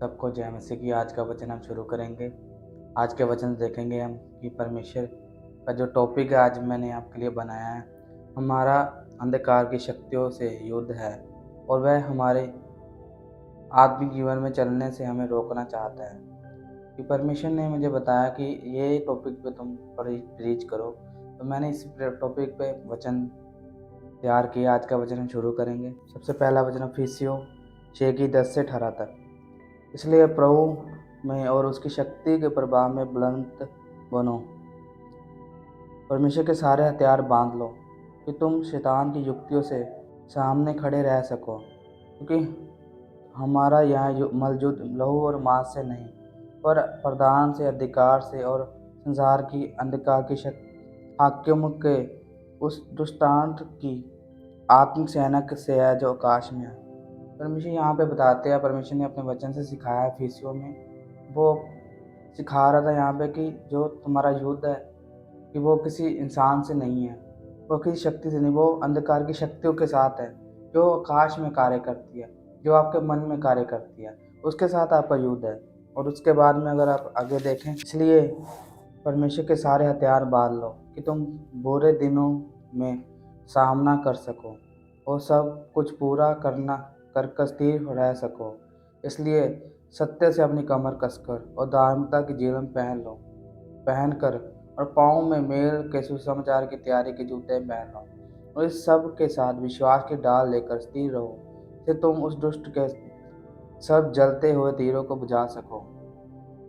सबको जय मसीह की। आज का वचन हम शुरू करेंगे। आज के वचन से देखेंगे हम कि परमेश्वर का जो टॉपिक है आज मैंने आपके लिए बनाया है, हमारा अंधकार की शक्तियों से युद्ध है और वह हमारे आत्मिक जीवन में चलने से हमें रोकना चाहता है। कि परमेश्वर ने मुझे बताया कि ये टॉपिक पे तुम प्रीच करो, तो मैंने इस टॉपिक पे वचन तैयार किया। आज का वचन हम शुरू करेंगे। सबसे पहला वचन इफिसियों 6:10-18 तक। इसलिए प्रभु में और उसकी शक्ति के प्रभाव में बुलंद बनो, परमेश्वर के सारे हथियार बांध लो कि तुम शैतान की युक्तियों से सामने खड़े रह सको, क्योंकि हमारा यहाँ मलजुद लहू और मांस से नहीं पर प्रधान से, अधिकार से और संसार की अंधकार की हाकिम के उस दुष्टांत की आत्मिक सेना से है जो आकाश में है। परमेश्वर यहाँ पे बताते हैं, परमेश्वर ने अपने वचन से सिखाया इफिसियों में। वो सिखा रहा था यहाँ पे कि जो तुम्हारा युद्ध है कि वो किसी इंसान से नहीं है, वो किसी शक्ति से नहीं, वो अंधकार की शक्तियों के साथ है जो आकाश में कार्य करती है, जो आपके मन में कार्य करती है, उसके साथ आपका युद्ध है। और उसके बाद में अगर आप आगे देखें, इसलिए परमेश्वर के सारे हथियार बांध लो कि तुम बुरे दिनों में सामना कर सको और सब कुछ पूरा कर स्थिर रह सको। इसलिए सत्य से अपनी कमर कसकर और धार्मिकता की जीवन पहनकर और पाँव में मेल के सुसमाचार की तैयारी के जूते पहन लो और इस सब के साथ विश्वास की डाल लेकर स्थिर रहो, कि तुम उस दुष्ट के सब जलते हुए तीरों को बुझा सको।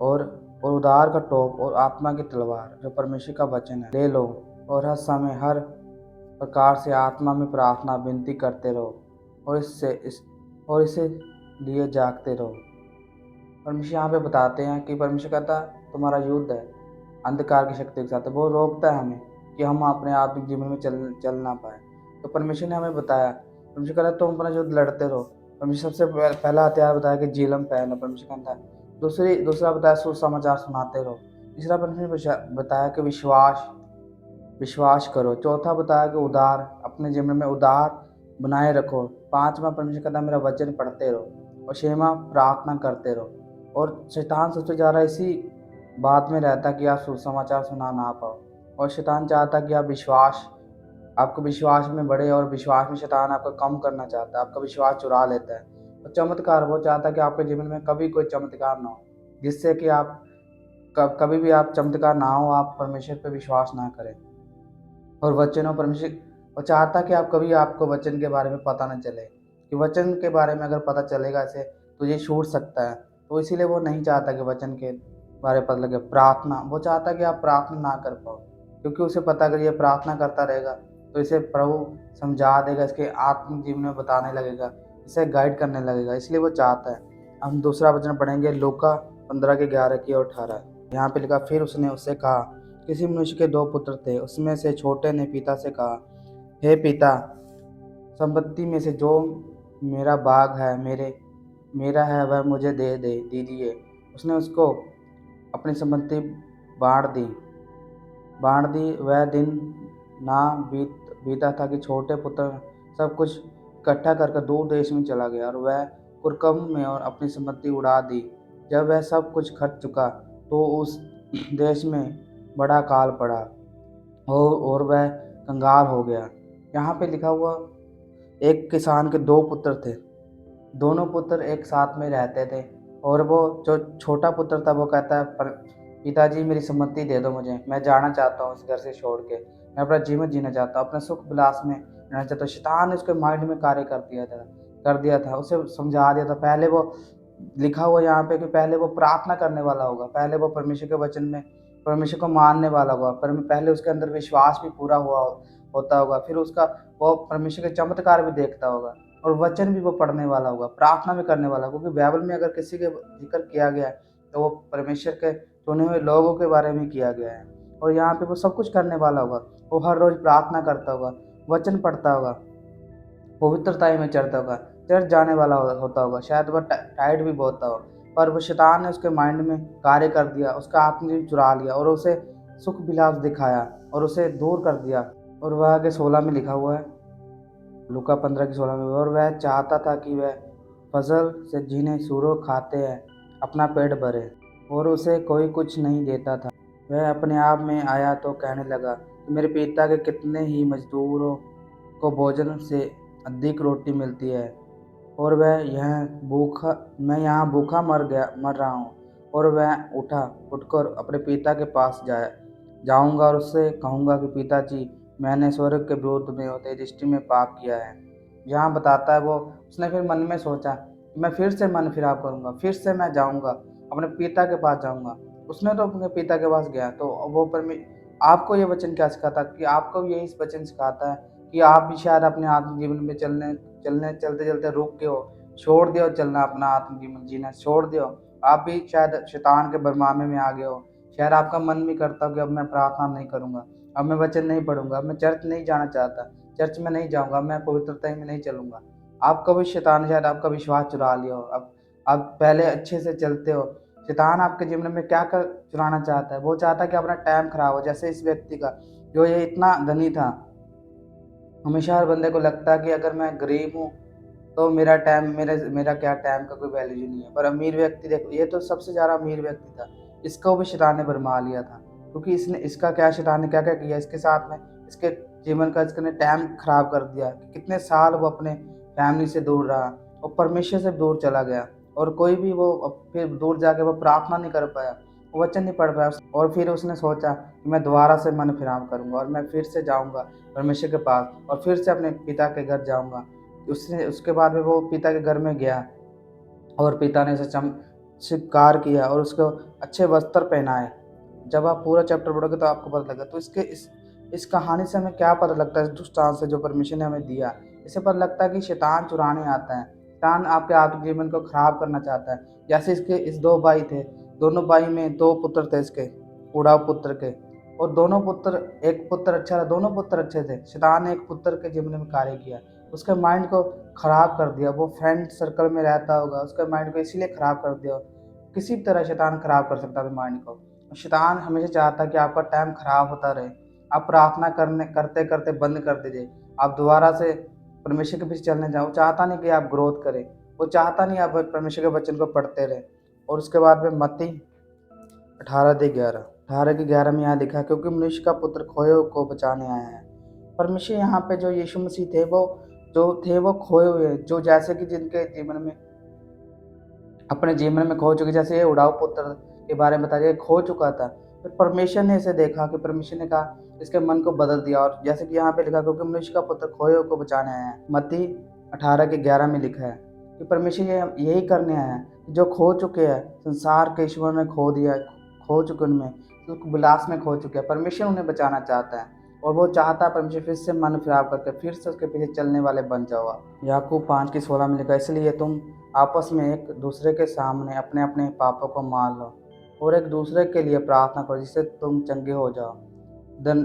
और उधार का टोप और आत्मा की तलवार जो परमेश्वर का वचन है ले लो और हर समय हर प्रकार से आत्मा में प्रार्थना विनती करते रहो और इसे लिए जागते रहो। परमेश्वर यहाँ पे बताते हैं कि परमेश्वर कहता तुम्हारा युद्ध है अंधकार की शक्ति के साथ। वो रोकता है हमें कि हम अपने आत्मिक जीवन में चल ना पाए। तो परमेश्वर ने हमें बताया, परमेश्वर कहता तुम अपना युद्ध लड़ते रहो। परमेश्वर सबसे पहला हथियार बताया कि जीलम पहनो, परमेश्वर कहता है। दूसरा बताया सुसमाचार सुनाते रहो। तीसरा परमेश्वर बताया कि विश्वास करो। चौथा बताया कि उदार अपने जीवन में उदार बनाए रखो। पांचवा परमेश्वर कहता मेरा वचन पढ़ते रहो। और छठवां प्रार्थना करते रहो। और शैतान सबसे ज़्यादा इसी बात में रहता कि आप सुसमाचार सुना ना पाओ। और शैतान चाहता कि आपको विश्वास में बढ़े, और विश्वास में शैतान आपको कम करना चाहता है, आपका विश्वास चुरा लेता है। और चमत्कार वो चाहता है कि आपके जीवन में कभी कोई चमत्कार ना हो, जिससे कि आप कभी भी आप चमत्कार ना हो, आप परमेश्वर पर विश्वास ना करें। और वचनों परमेश्वर वो चाहता कि आप कभी आपको वचन के बारे में पता न चले, कि वचन के बारे में अगर पता चलेगा इसे तो ये छूट सकता है। तो इसीलिए वो नहीं चाहता कि वचन के बारे में पता लगे। प्रार्थना वो चाहता कि आप प्रार्थना ना कर पाओ, क्योंकि उसे पता अगर ये प्रार्थना करता रहेगा तो इसे प्रभु समझा देगा, इसके आत्मिक जीवन में बताने लगेगा, इसे गाइड करने लगेगा। इसलिए वो चाहता है। हम दूसरा वचन पढ़ेंगे लूका 15:11-18। यहाँ पे लिखा, फिर उसने उससे कहा, किसी मनुष्य के 2 पुत्र थे। उसमें से छोटे ने पिता से कहा, हे पिता, संपत्ति में से जो मेरा भाग है मेरा है वह मुझे दे दीजिए। उसने उसको अपनी संपत्ति बांट दी। वह दिन ना बीता था कि छोटे पुत्र सब कुछ इकट्ठा करके दूर देश में चला गया, और वह कुकर्म में और अपनी संपत्ति उड़ा दी। जब वह सब कुछ खर्च चुका तो उस देश में बड़ा काल पड़ा और वह कंगाल हो गया। यहाँ पे लिखा हुआ, एक किसान के 2 पुत्र थे। दोनों पुत्र एक साथ में रहते थे, और वो जो छोटा पुत्र था वो कहता है, पर पिताजी मेरी सम्मति दे दो मुझे, मैं जाना चाहता हूँ इस घर से छोड़ के, मैं अपना जीवन जीना चाहता हूँ, अपने सुख विलास में रहना चाहता हूँ। शैतान ने उसके माइंड में कार्य कर दिया था, उसे समझा दिया था। पहले वो लिखा हुआ यहाँ पे कि पहले वो प्रार्थना करने वाला होगा, पहले वो परमेश्वर के वचन में परमेश्वर को मानने वाला होगा, पहले उसके अंदर विश्वास भी पूरा होता होगा, फिर उसका वो परमेश्वर के चमत्कार भी देखता होगा, और वचन भी वो पढ़ने वाला होगा, प्रार्थना भी करने वाला होगा। क्योंकि बाइबल में अगर किसी के जिक्र किया गया है तो वो परमेश्वर के चुने हुए लोगों के बारे में किया गया है। और यहाँ पे वो सब कुछ करने वाला होगा, वो हर रोज प्रार्थना करता होगा, वचन पढ़ता होगा, पवित्रता में चढ़ता होगा, चर्च जाने वाला होता होगा, शायद वह टाइट भी बहुत था, पर वो शैतान ने उसके माइंड में कार्य कर दिया, उसका आत्मजीवन चुरा लिया और उसे सुख विलास दिखाया और उसे दूर कर दिया। और वह आगे 16 में लिखा हुआ है, लूका 15:16 में, और वह चाहता था कि वह फजल से जिन्हें सूरों खाते हैं अपना पेट भरे, और उसे कोई कुछ नहीं देता था। वह अपने आप में आया तो कहने लगा कि मेरे पिता के कितने ही मजदूरों को भोजन से अधिक रोटी मिलती है, और मैं यहाँ भूखा मर रहा हूँ। और वह उठकर अपने पिता के पास जाऊँगा और उससे कहूँगा कि पिताजी, मैंने स्वर्ग के विरुद्ध में और तेरी दृष्टि में पाप किया है। यहाँ बताता है उसने फिर मन में सोचा कि मैं फिर से मन फिराव करूँगा, फिर से मैं जाऊँगा, अपने पिता के पास जाऊँगा। उसने तो अपने पिता के पास गया, तो वो आपको ये वचन क्या सिखाता कि आपको भी यही वचन सिखाता है कि आप भी शायद अपने आत्मिक जीवन में चलते-चलते रुक गए हो, छोड़ दियो चलना, अपना आत्मिक जीवन जीना छोड़ दियो। आप भी शायद शैतान के भरमामे में आ गए हो। शायद आपका मन भी करता हो कि अब मैं प्रार्थना नहीं करूँगा, अब मैं वचन नहीं पढ़ूँगा, अब मैं चर्च नहीं जाना चाहता, चर्च में नहीं जाऊँगा, मैं पवित्रता में नहीं चलूँगा। आपका भी शैतान ने शायद आपका विश्वास चुरा लिया हो। अब आप पहले अच्छे से चलते हो। शैतान आपके जीवन में क्या कर चुराना चाहता है? वो चाहता है कि अपना टाइम खराब हो। जैसे इस व्यक्ति का, जो ये इतना धनी था, हमेशा हर बंदे को लगता है कि अगर मैं गरीब हूँ तो मेरा क्या टाइम का कोई वैल्यू नहीं है। पर अमीर व्यक्ति देखो, ये तो सबसे ज़्यादा अमीर व्यक्ति था, इसको भी शैतान ने भरमा लिया था। क्योंकि इसने इसका क्या शैतान ने क्या-क्या किया इसके साथ में, इसके जीवन का इसने टाइम खराब कर दिया। कितने साल वो अपने फैमिली से दूर रहा और परमेश्वर से दूर चला गया, और कोई भी वो फिर दूर जाके वो प्रार्थना नहीं कर पाया, वो वचन नहीं पढ़ पाया। और फिर उसने सोचा कि मैं दोबारा से मन फिराव करूँगा और मैं फिर से जाऊँगा परमेश्वर के पास और फिर से अपने पिता के घर जाऊँगा। उसके बाद में वो पिता के घर में गया, और पिता ने उसे स्वीकार किया और उसको अच्छे वस्त्र पहनाए। जब आप पूरा चैप्टर पढ़ोगे तो आपको पता लगेगा। तो इस कहानी से हमें क्या पता लगता है, इस दुष्टांत से जो परमेश्वर ने हमें दिया, इससे पता लगता है कि शैतान चुराने आता है। शैतान आपके आत्मिक जीवन को खराब करना चाहता है। जैसे इस 2 भाई थे, दोनों भाई में 2 पुत्र थे इसके, उड़ाव पुत्र के, और दोनों पुत्र, एक पुत्र अच्छा था, दोनों पुत्र अच्छे थे। शैतान ने एक पुत्र के जीवन में कार्य किया, उसके माइंड को खराब कर दिया। वो फ्रेंड सर्कल में रहता होगा, उसके माइंड को इसीलिए खराब कर दिया। किसी भी तरह शैतान खराब कर सकता है माइंड को। शैतान हमेशा चाहता है कि आपका टाइम खराब होता रहे। आप प्रार्थना करते-करते बंद कर दीजिए। आप दोबारा से परमेश्वर के पीछे चलने जाओ। वो चाहता नहीं कि आप ग्रोथ करें। वो चाहता नहीं आप परमेश्वर के वचन को पढ़ते रहें। और उसके बाद में मत्ती 18:11 में यहाँ लिखा, क्योंकि मनुष्य का पुत्र खोए को बचाने आया है। परमेश्वर यहाँ पे जो यीशु मसीह थे, वो खोए हुए, जो जैसे कि जिनके जीवन में अपने जीवन में खो चुके, जैसे ये उड़ाऊ पुत्र के बारे में बताया, खो चुका था। फिर परमेश्वर ने इसे देखा कि परमेश्वर ने कहा, इसके मन को बदल दिया, और जैसे कि यहाँ पे लिखा, क्योंकि मनुष्य का पुत्र खोए को बचाने आया है। मत्ती 18:11 में लिखा है कि परमेश्वर यही करने आया है, जो खो चुके हैं, संसार के ईश्वर में खो दिया, खो चुके उनमें, विलास में खो चुके हैं, परमेश्वर उन्हें बचाना चाहता है। और वो चाहता है परमेश्वर फिर से मन फिराव करके फिर से उसके पीछे चलने वाले बन जाओ आप। याकूब 5:16 में लिखा, इसलिए तुम आपस में एक दूसरे के सामने अपने अपने पापों को मान लो और एक दूसरे के लिए प्रार्थना करो, जिससे तुम चंगे हो जाओ। धन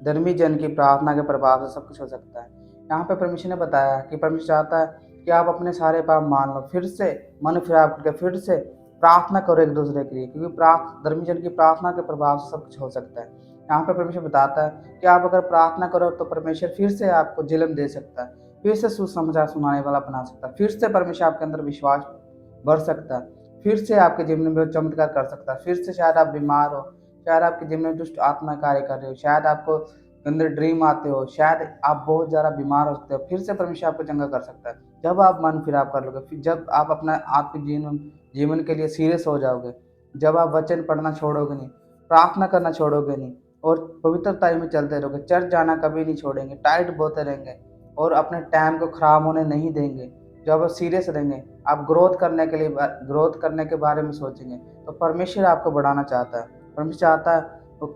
धर्मी जन की प्रार्थना के प्रभाव से सब कुछ हो सकता है। यहाँ पे परमेश्वर ने बताया कि परमेश्वर चाहता है कि आप अपने सारे पाप मान लो, फिर से मन फिराव करके फिर से प्रार्थना करो एक दूसरे के लिए, क्योंकि धर्मी जन की प्रार्थना के प्रभाव से सब कुछ हो सकता है। यहाँ पे परमेश्वर बताता है कि आप अगर प्रार्थना करो तो परमेश्वर फिर से आपको जन्म दे सकता है, फिर से सुसमाचार सुनाने वाला बना सकता है, फिर से परमेश्वर आपके अंदर विश्वास बढ़ सकता है, फिर से आपके जीवन में चमत्कार कर सकता है। फिर से शायद आप बीमार हो, शायद आपके जीवन में दुष्ट आत्मा कार्य कर रहे हो, शायद आपको अंदर ड्रीम आते हो, शायद आप बहुत ज़्यादा बीमार हो सकते हो, फिर से परमेश्वर आपको चंगा कर सकता है। जब आप मन फिराव कर लोगे, फिर जब आप अपना आत्मिक जीवन के लिए सीरियस हो जाओगे, जब आप वचन पढ़ना छोड़ोगे नहीं, प्रार्थना करना छोड़ोगे नहीं, और पवित्रता में चलते रहोगे, चर्च जाना कभी नहीं छोड़ेंगे, टाइट बोते रहेंगे और अपने टाइम को खराब होने नहीं देंगे। जब आप सीरियस रहेंगे, आप ग्रोथ करने के बारे में सोचेंगे, तो परमेश्वर आपको बढ़ाना चाहता है। परमेश्वर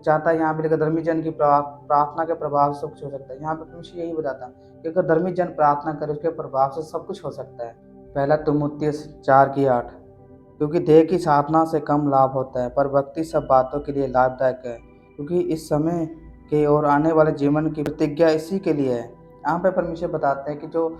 चाहता है यहाँ पे लिखा, धर्मी जन की प्रार्थना के प्रभाव से सब कुछ हो सकता है। यहाँ पे परमेश्वर यही बताता है कि अगर धर्मी जन प्रार्थना करे, उसके प्रभाव से सब कुछ हो सकता है। पहला तीमुथियुस 4:8, क्योंकि देह की साधना से कम लाभ होता है, पर भक्ति सब बातों के लिए लाभदायक है, क्योंकि इस समय के और आने वाले जीवन की प्रतिज्ञा इसी के लिए है। यहाँ पे परमेश्वर बताते हैं कि जो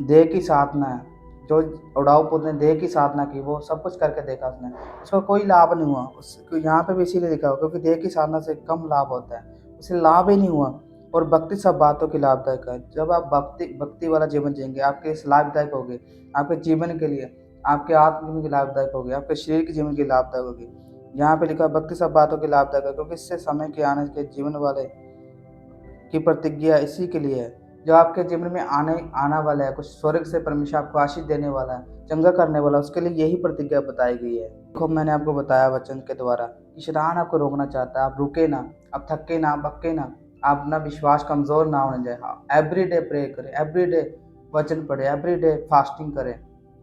देह की साधना है, जो उड़ाऊ पुत्र ने देह की साधना की, वो सब कुछ करके देखा उसने, उसको कोई लाभ नहीं हुआ। उसको यहाँ पे भी इसीलिए लिखा हुआ, क्योंकि देह की साधना से कम लाभ होता है, उसे लाभ ही नहीं हुआ। और भक्ति सब बातों की लाभदायक है। जब आप भक्ति वाला जीवन जिएंगे, आपके इस लाभदायक होगे आपके जीवन के लिए, आपके आत्म जीवन की लाभदायक होगी, आपके शरीर के जीवन की लाभदायक होगी। यहाँ पे लिखा है भक्ति सब बातों की लाभदायक है, क्योंकि इससे समय के आने के जीवन वाले की प्रतिज्ञा इसी के लिए है। जो आपके जीवन में आना वाला है, कुछ स्वर्ग से परमेश्वर आपको आशीष देने वाला है, चंगा करने वाला है, उसके लिए यही प्रतिज्ञा बताई गई है। देखो मैंने आपको बताया वचन के द्वारा कि शैतान आपको रोकना चाहता है, आप रुके ना, आप थके ना, बक्के ना, आप अपना विश्वास कमज़ोर ना होने जाए। एवरी डे प्रे करें, एवरी डे वचन पढ़े, एवरी डे फास्टिंग करें,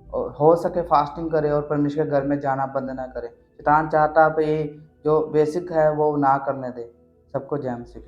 और हो सके फास्टिंग करें और परमेश्वर के घर में जाना बंद ना करें। शैतान चाहता है आप ये जो बेसिक है वो ना करने दें। सबको जय मसीह की।